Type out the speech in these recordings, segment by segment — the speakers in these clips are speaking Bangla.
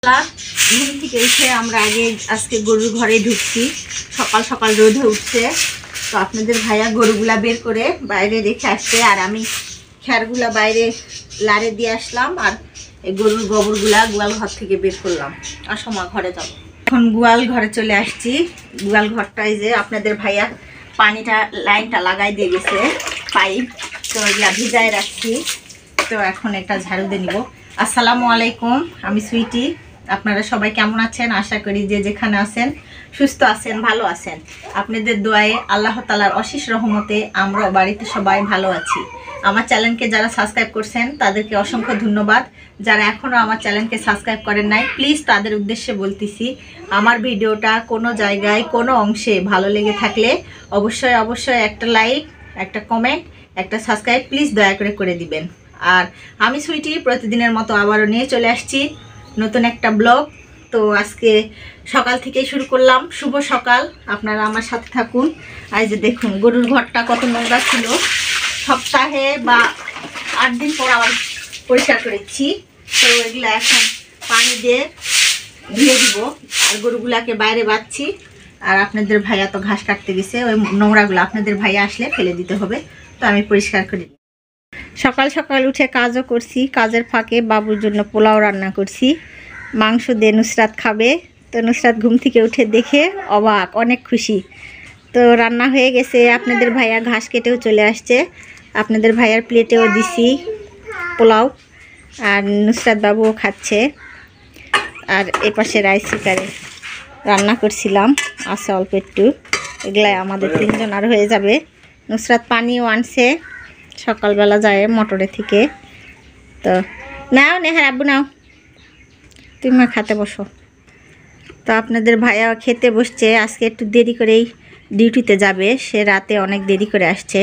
ঘুম থেকে উঠে আমরা আগে আজকে গরুর ঘরে ঢুকছি। সকাল সকাল রোদে উঠছে, তো আপনাদের ভাইয়া গরুগুলা বের করে বাইরে রেখে আসছে, আর আমি খ্যারগুলা বাইরে লাড়ে দিয়ে আসলাম, আর এই গরুর গোবরগুলা গোয়াল ঘর থেকে বের করলাম। আসমা ঘরে যাব। এখন গোয়াল ঘরে চলে আসছি। গোয়াল ঘরটায় যে আপনাদের ভাইয়া পানিটা লাইনটা লাগাই দিয়ে গেছে, পাইপ, তো এগুলা ভিজায় রাখছি। তো এখন একটা ঝাড়ু দিয়ে নিব। আসসালামু আলাইকুম, আমি সুইটি। আপনারা সবাই কেমন আছেন? আশা করি যে যেখানে আছেন সুস্থ আছেন, ভালো আছেন। আপনাদের দোয়ায়ে আল্লাহ তাআলার অশেষ রহমতে আমরাও বাড়িতে সবাই ভালো আছি। আমার চ্যানেলকে যারা সাবস্ক্রাইব করছেন তাদেরকে অসংখ্য ধন্যবাদ। যারা এখনও আমার চ্যানেলকে সাবস্ক্রাইব করেন নাই, প্লিজ তাদের উদ্দেশ্যে বলতেছি, আমার ভিডিওটা কোনো জায়গায় কোনো অংশে ভালো লেগে থাকলে অবশ্যই অবশ্যই একটা লাইক, একটা কমেন্ট, একটা সাবস্ক্রাইব প্লিজ দয়া করে করে দিবেন। আর আমি সুইটি প্রতিদিনের মতো আবারও নিয়ে চলে আসছি নতুন একটা ব্লগ। তো আজকে সকাল থেকেই শুরু করলাম। শুভ সকাল, আপনারা আমার সাথে থাকুন। আর যে দেখুন গরুর ঘরটা কত নোংরা ছিল, সপ্তাহে বা 8 দিন পর আবার পরিষ্কার করেছি। তো এগুলো এখন পানি দিয়ে ধুয়ে দিব, আর গরুগুলাকে বাইরে বাঁধছি। আর আপনাদের ভাইয়া তো ঘাস কাটতে গেছে, ওই নোংরাগুলো আপনাদের ভাইয়া আসলে ফেলে দিতে হবে, তো আমি পরিষ্কার করি। সকাল সকাল উঠে কাজও করছি, কাজের ফাঁকে বাবুর জন্য পোলাও রান্না করছি, মাংস দিয়ে নুসরাত খাবে। তো নুসরাত ঘুম থেকে উঠে দেখে অবাক, অনেক খুশি। তো রান্না হয়ে গেছে, আপনাদের ভাইয়া ঘাস কেটেও চলে আসছে, আপনাদের ভাইয়ার প্লেটেও দিছি পোলাও, আর নুসরাত বাবুও খাচ্ছে। আর এই পাশে রাইস কুকারে রান্না করছিলাম, আছে অল্প একটু, এগুলাই আমাদের 3 জন আর হয়ে যাবে। নুসরাত পানিও আনছে সকালবেলা যায় মোটরে থেকে। তো নাও নেহার আব্বু নাও, তুমি খেতে বসো। তো আপনাদের ভাইয়া খেতে বসছে, আজকে একটু দেরি করেই ডিউটিতে যাবে, সে রাতে অনেক দেরি করে আসছে।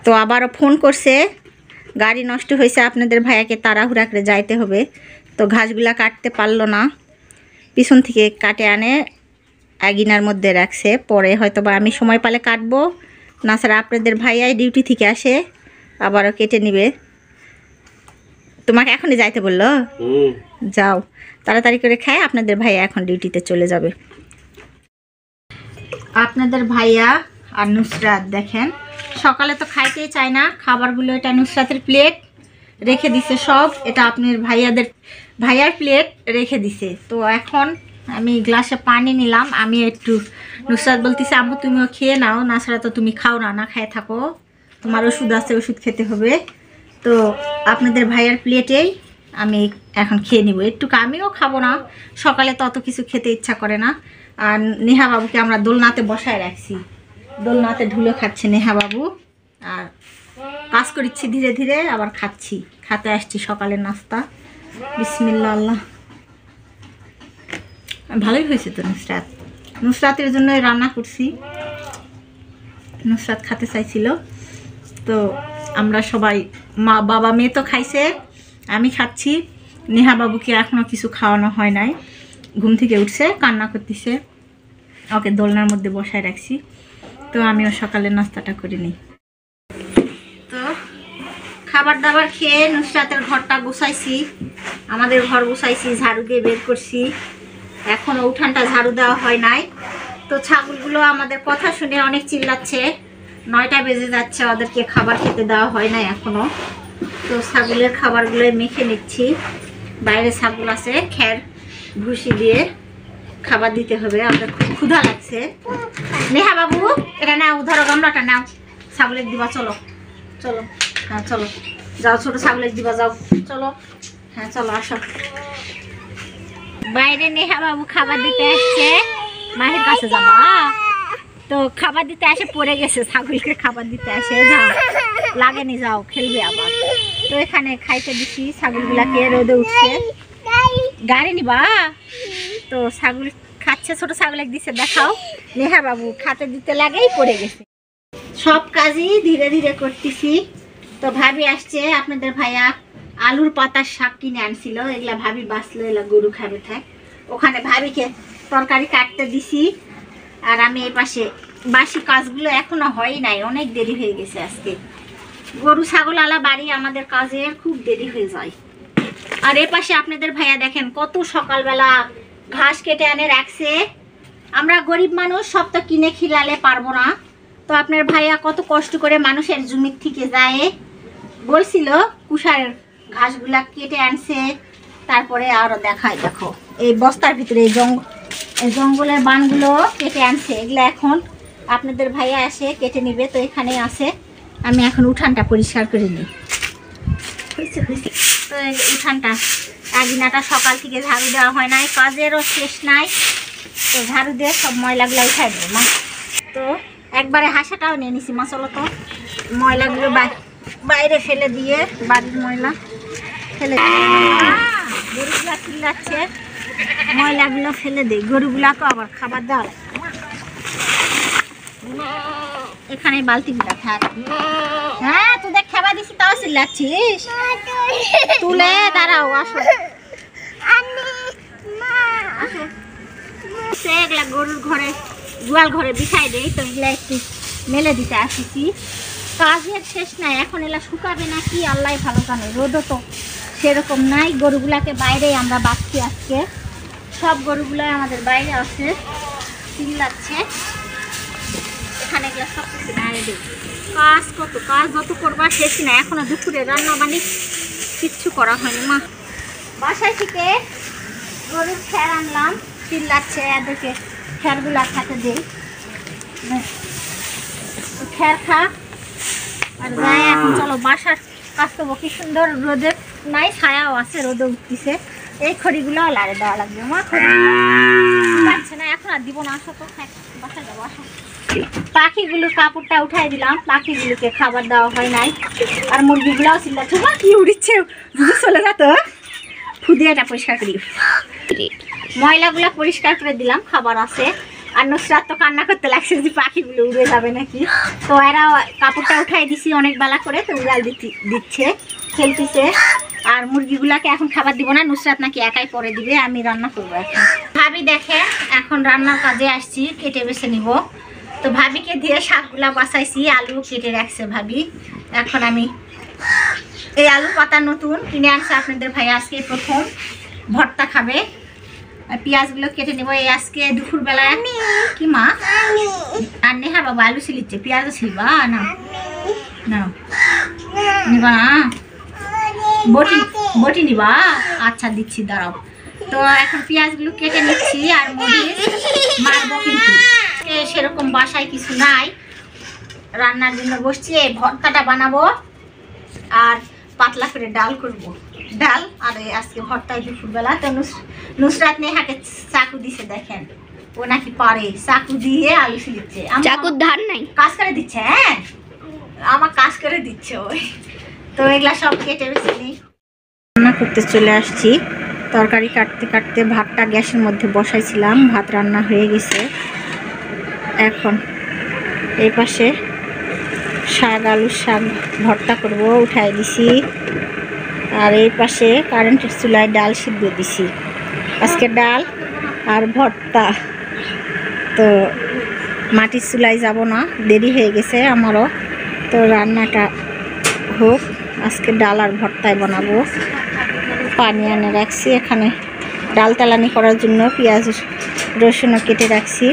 তো আবারও ফোন করছে, গাড়ি নষ্ট হয়েছে, আপনাদের ভাইয়াকে তাড়াহুড়া করে যাইতে হবে। তো ঘাসগুলা কাটতে পারলো না, পিছন থেকে কাটে আনে আগিনার মধ্যে রাখছে, পরে হয়তো বা আমি সময় পালে কাটবো, না ছাড়া আপনাদের ভাইয়াই ডিউটি থেকে আসে আবারও কেটে নিবে। তোমাকে এখনই যাইতে বললো? যাও তাড়াতাড়ি করে খায়, আপনাদের ভাইয়া এখন ডিউটিতে চলে যাবে। আপনাদের ভাইয়া আর নুসরাত দেখেন সকালে তো খাইতেই চায় না খাবারগুলো। এটা নুসরাতের প্লেট রেখে দিছে সব, এটা আপনার ভাইয়ার প্লেট রেখে দিছে। তো এখন আমি গ্লাসে পানি নিলাম, আমি একটু, নুসরাত বলতেছে আম্মু তুমিও খেয়ে নাও, না ছাড়া তো তুমি খাও না, না খায় থাকো, তোমার ওষুধ আছে, ওষুধ খেতে হবে। তো আপনাদের ভাইয়ার প্লেটেই আমি এখন খেয়ে নিব একটু, আমিও খাবো না, সকালে তো অত কিছু খেতে ইচ্ছা করে না। আর নেহা বাবুকে আমরা দোলনাতে বসায় রাখছি, দোলনাতে ঢুলে খাচ্ছে নেহা বাবু, আর কাজ করছি ধীরে ধীরে, আবার খাচ্ছি, খাতে আসছি সকালের নাস্তা। বিসমিল্লাহ আল্লাহ। ভালোই হয়েছে তো নুসরাতের জন্য রান্না করছি, নুসরাত খেতে চাইছিল। তো আমরা সবাই মা বাবা মেয়ে তো খাইছে, আমি খাচ্ছি। নেহা বাবুকে এখনও কিছু খাওয়ানো হয় নাই, ঘুম থেকে উঠছে, কান্না করতেছে, ওকে দোলনার মধ্যে বসায় রাখছি। তো আমিও সকালের নাস্তাটা করে নিই। তো খাবার দাবার খেয়ে নুসরাতের ঘরটা গুছাইছি, আমাদের ঘর গুছাইছি, ঝাড়ু দিয়ে বের করছি, এখনও উঠানটা ঝাড়ু দেওয়া হয় নাই। তো ছাগলগুলো আমাদের কথা শুনে অনেক চিল্লাচ্ছে, 9টা বেজে যাচ্ছে, ওদেরকে খাবার খেতে দেওয়া হয় নাই এখনও। তো ছাগলের খাবারগুলোই মেখে নিচ্ছি, বাইরে ছাগল আছে, খ্যার ভুসি দিয়ে খাবার দিতে হবে, আমাদের খুব ক্ষুধা লাগছে। নেহা বাবু এটা নাও, ধরো গামলাটা নাও, ছাগলের দিবা, চলো চলো, হ্যাঁ চলো যাও, ছোট ছাগলের দিবা যাও, চলো, হ্যাঁ চলো আসো। বাইরে নেহা বাবু খাবার দিতে আসছে, মায়ের কাছে যাবা? তো খাবার দিতে আসে পড়ে গেছে, ছাগলকে খাবার দিতে আসে, যাও লাগেনি, যাও খেলবে আবার। তো এখানে খাইতে দিচ্ছি ছাগলগুলাকে, রোদে উঠছে, গাড়ি নিবা? তো ছাগল খাচ্ছে, ছোট ছাগল দিছে, দেখাও। নেহা বাবু খাতে দিতে লাগেই পড়ে গেছে। সব কাজই ধীরে ধীরে করতেছি। তো ভাবি আসছে, আপনাদের ভাইয়া আলুর পাতার শাক কিনে আনছিল, এগুলা ভাবি বাঁচলো, এগুলা গরু খাবে থাক। ওখানে ভাবিকে তরকারি কাটতে দিছি, আর আমি এই পাশে বাসি কাজগুলো এখনো হয় নাই, অনেক দেরি হয়ে গেছে আজকে। গরু ছাগল আলা বাড়ি, আমাদের কাজে খুব দেরি হয়ে যায়। আর এ পাশে আপনাদের ভাইয়া দেখেন কত সকালবেলা ঘাস কেটে আনে রাখছে। আমরা গরিব মানুষ, সব তো কিনে খিলালে পারবো না, তো আপনার ভাইয়া কত কষ্ট করে মানুষের জমির থেকে যায় বলছিল কুষার ঘাসগুলা কেটে আনছে। তারপরে আরো দেখায়, দেখো এই বস্তার ভিতরে এই জঙ্গলের বানগুলো কেটে আনছে। এগুলা এখন আপনাদের ভাইয়া আসে কেটে নিবে, তো এখানে আছে। আমি এখন উঠানটা পরিষ্কার করে নিই। তো উঠানটা একদিনাটা সকাল থেকে ঝাড়ু দেওয়া হয় নাই, কাজেরও শেষ নাই, তো ঝাড়ু দিয়ে সব ময়লাগুলো উঠাই দেবো মা। তো একবারে হাসাটাও নিয়ে নিছি মা। চলো তো ময়লাগুলো বাইরে ফেলে দিয়ে, বাড়ির ময়লা ফেলে গরুগুলা চিল্লাচ্ছে, ময়লাগুলো ফেলে দিই। গরুগুলা তো আবার খাবার দেওয়া, এখানে বালতিগুলা থাক। হ্যাঁ তোদের খাবার দিছি তাও চিল্লাচ্ছিস, তুলে দাঁড়াও। আসো এগুলা গরুর ঘরে, গোয়াল ঘরে বিছাই দেই, তো এগুলা একটু মেলে দিতে আসিছি। কাজের শেষ নাই, এখন এলা শুকাবে না কি আল্লাহ ভালো জানে, রোদও তো সেরকম নাই। গরুগুলাকে বাইরে আমরা বাঁধছি আজকে, সব গরুগুলাই আমাদের বাইরে আছে, চিল্লাচ্ছে। এখানে এগুলা সব কিছু বাইরে দেই। কাজ কত, কাজ যত করবা শেষ না। এখনো দুপুরে রান্না বান্না কিচ্ছু করা হয়নি মা। বাসায় থেকে গরুর খ্যার আনলাম, চিল্লাচ্ছে, এদেরকে খ্যারগুলা খেতে দিই, খ্যার খা। আর যাই এখন চলো বাসার কাজ করবো। কি সুন্দর রোদে নাই, ছায়াও আছে, রোদে উঠতেছে। এই খড়িগুলো লাড়ে দেওয়া লাগবে মা, খড়ি পাচ্ছে না এখন আর দিব না। আসো তো বাসায় যাবো, আসো। পাখিগুলোর কাপড়টা উঠাই দিলাম, পাখিগুলোকে খাবার দেওয়া হয় নাই। আর মুরগিগুলাও চিল্লাচ্ছে, মা কি উড়িচ্ছে, যদি চলে যেত। ফুদিয়াটা পরিষ্কার করি, ময়লাগুলো পরিষ্কার করে দিলাম, খাবার আছে। আর নুসরাত তো কান্না করতে লাগছে যে পাখিগুলো উড়ে যাবে নাকি, তো এরা কাপড়টা উঠাই দিছি অনেক বেলা করে, তো উড়াল দিচ্ছে, খেলতেছে। আর মুরগিগুলাকে এখন খাবার দিব না, নুসরাত নাকি একাই পরে দিবে, আমি রান্না করবো এখন। ভাবি দেখে এখন রান্নার কাজে আসছি, কেটে বেছে নিব। তো ভাবিকে দিয়ে শাকগুলা বাছাইছি, আলু কেটে রাখছে ভাবি। এখন আমি এই আলু পাতা নতুন কিনে আনছে আপনাদের ভাই, আজকে প্রথম ভর্তা খাবে। আর পেঁয়াজগুলো কেটে নেবো। এই আজকে দুপুরবেলায় কি মা আর নেহা বাবা আলু ছিলিচ্ছে, পেঁয়াজও ছিলবা না, না নিবা না, বটি নিবা, আচ্ছা দিচ্ছি দাঁড়াও। তো এখন পেঁয়াজগুলো কেটে নিচ্ছি, আর মরিচ মারবো, কিন্তু সেরকম বাসায় কিছু নাই, রান্নার জন্য বসছি। এই ভর্তাটা বানাবো আর পাতলা করে ডাল করব, ডাল আর আজকে ভর্তায় দুপুরবেলা। তো নুসরাত নেহাকে চাকু দিছে, দেখেন ও নাকি পারে, চাকু দিয়ে আলু ছিলিচ্ছে। চাকুর ধার নাই, কাজ করে দিচ্ছে। হ্যাঁ আমার কাজ করে দিচ্ছে ওই। তো এগুলা সব কেটে বেছে নিই, রান্না করতে চলে আসছি। তরকারি কাটতে কাটতে ভাতটা গ্যাসের মধ্যে বসাইছিলাম, ভাত রান্না হয়ে গেছে। এখন এই পাশে শাক, আলুর শাক ভর্তা করব, উঠাই দিছি। আর এই পাশে কারেন্টের চুলায় ডাল সিদ্ধ দিছি, আজকে ডাল আর ভর্তা। তো মাটির চুলায় যাব না, দেরি হয়ে গেছে আমারও, তো রান্নাটা হোক। আজকে ডাল আর ভর্তায় বানাবো। পানি এনে রাখছি এখানে, ডাল তালানি করার জন্য পেঁয়াজ রসুনও কেটে রাখছি।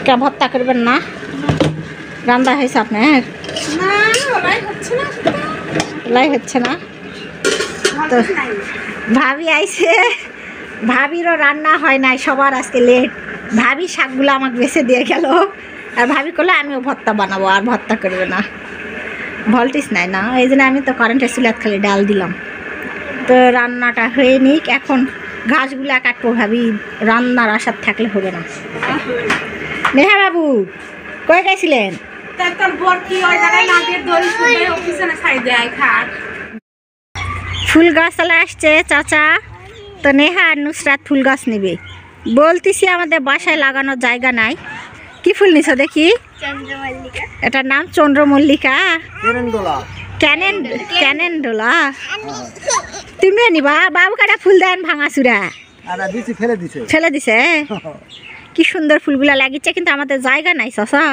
কে ভর্তা করবেন না? রান্না হয়েছে আপনার? লাই হচ্ছে না। তো ভাবি আইছে, ভাবিরও রান্না হয় নাই, সবার আজকে লেট। ভাবি শাকগুলো আমাকে বেছে দিয়ে গেল, আর ভাবি করলে আমিও ভর্তা বানাবো, আর ভর্তা করবে না, ভল্টেজ নাই না, এই জন্য আমি তো কারেন্টের চুলাত খালি ডাল দিলাম। তো রান্নাটা হয়ে নিক, এখন ঘাসগুলা কাটবো। ভাবি রান্নার আশার থাকলে হবে না। নেহা বাবু কই গেছিলেন? ফুল গাছ চলে আসছে চাচা, তো নেহা আর নুসরাত ফুল গাছ নেবে। বলতেছি আমাদের বাসায় লাগানোর জায়গা নাই। কি ফুল নিছ দেখি? এটার নাম চন্দ্রমল্লিকা, ক্যানেন্ডোলা। তুমিও নিবা? বাবু কাটা ফুল দেন ভাঙাচুরা ফেলে দিছে। কি সুন্দর ফুলগুলা লাগিচ্ছে, কিন্তু আমাদের জায়গা নাই চাচা,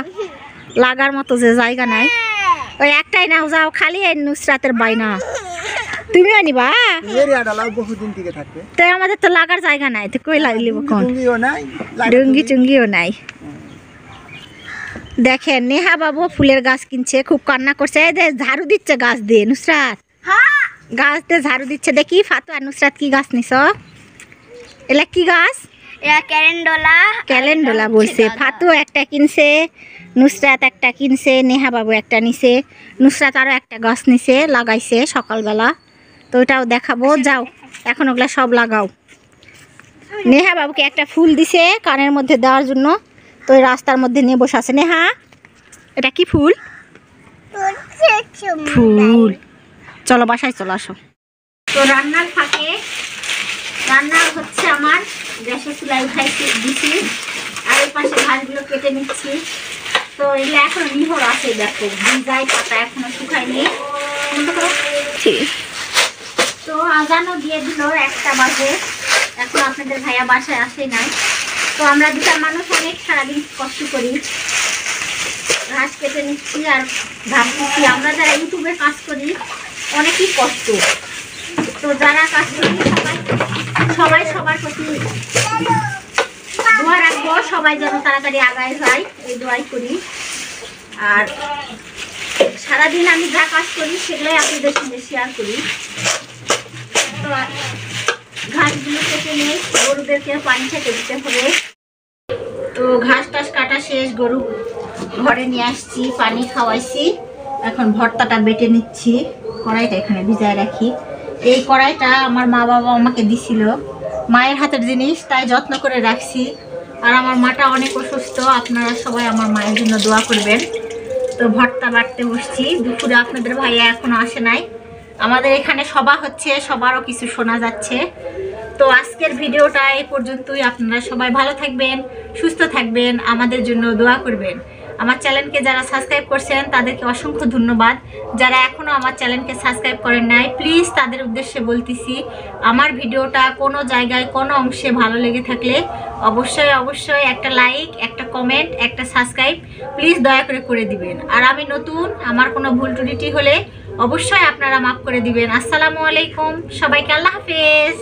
লাগার মতো যে জায়গা নাই। ওই একটাই নাও, যাও খালি এই নুসরাতের বাইনা, তুমিও নিবা? এরিয়াটা লাউ বহুদিন থেকে থাকবে। তাই আমাদের তো লাগার জায়গা নাই, তো কই লাগলিব কোন? ডুঙ্গিও নাই, ডুঙ্গি চুঙ্গিও নাই। দেখেন নেহা বাবু ফুলের গাছ কিনছে, খুব কান্না করছে। এই যে ঝাড়ু দিচ্ছে গাছ দিয়ে নুসরাত, গাছ দিয়ে ঝাড়ু দিচ্ছে। দেখি ফাতু আর নুসরাত কি গাছ নিছ? এলা কি গাছ? ক্যালেন্ডোলা। ক্যালেন্ডোলা বলছে। ফাতু একটা কিনছে, নুসরাত একটা কিনছে, নেহা বাবু একটা নিছে, নুসরাত আরো একটা গাছ নিছে, লাগাইছে সকালবেলা। তো ওটাও দেখাবো, যাও এখন ওগুলা সব লাগাও। নেহা বাবুকে একটা ফুল দিছে কানের মধ্যে দেওয়ার জন্য, তো ওই রাস্তার মধ্যে নিয়ে বসে আছে। নেহা এটা কি ফুল? ফুল। চলো বাসায় চলো আসো। তো রান্নার ফাঁকে রান্না হচ্ছে, আমার গ্যাসে চুলাই উঠাইছি দিছি, আর এই পাশে ঘাসগুলো কেটে নিচ্ছি। তো এগুলো এখনো নিহর আছে, দেখো ভিজাই পাতা এখনো শুকায়নি। তো আজানও দিয়ে দিল, 1টা বাজে, এখন আপনাদের ভাইয়া বাসায় আসে নাই। তো আমরা দুটার মানুষ অনেক সারাদিন কষ্ট করি, ঘাস কেটে নিচ্ছি। আর ভাবতেছি আমরা যারা ইউটিউবে কাজ করি অনেকই কষ্ট। তো যারা কাজ করি সবাই সবার প্রতি দোয়া রাখবো, সবাই যেন তাড়াতাড়ি আগায় যায়, এই দোয়াই করি। আর সারাদিন আমি যা কাজ করি সেগুলোই আপনাদের সঙ্গে শেয়ার করি। তো ঘাসগুলো কেটে নিয়ে গরুদেরকে পানি খেতে দিতে হবে। তো ঘাস টাস কাটা শেষ, গরু ঘরে নিয়ে আসছি, পানি খাওয়াইছি। এখন ভর্তাটা বেটে নিচ্ছি, কড়াইটা এখানে ভিজায় রাখি। এই কড়াইটা আমার মা বাবা আমাকে দিছিল, মায়ের হাতের জিনিস, তাই যত্ন করে রাখছি। আর আমার মাটা অনেক অসুস্থ, আপনারা সবাই আমার মায়ের জন্য দোয়া করবেন। তো ভর্তা বাটতে বসছি। দুপুরে আপনাদের ভাইয়া এখনো আসে নাই, আমাদের এখানে সভা হচ্ছে, সবারও কিছু শোনা যাচ্ছে। তো আজকের ভিডিওটা এই পর্যন্তই। আপনারা সবাই ভালো থাকবেন, সুস্থ থাকবেন, আমাদের জন্য দোয়া করবেন। আমার চ্যানেলকে যারা সাবস্ক্রাইব করছেন তাদেরকে অসংখ্য ধন্যবাদ। যারা এখনও আমার চ্যানেলকে সাবস্ক্রাইব করেন নাই, প্লিজ তাদের উদ্দেশ্যে বলতেছি, আমার ভিডিওটা কোনো জায়গায় কোনো অংশে ভালো লেগে থাকলে অবশ্যই একটা লাইক, একটা কমেন্ট, একটা সাবস্ক্রাইব প্লিজ দয়া করে দিবেন। আর আমি নতুন, আমার কোনো ভুল ত্রুটি হলে অবশ্যই আপনারা মাফ করে দিবেন। আসসালামু আলাইকুম, সবাইকে আল্লাহ হাফেজ।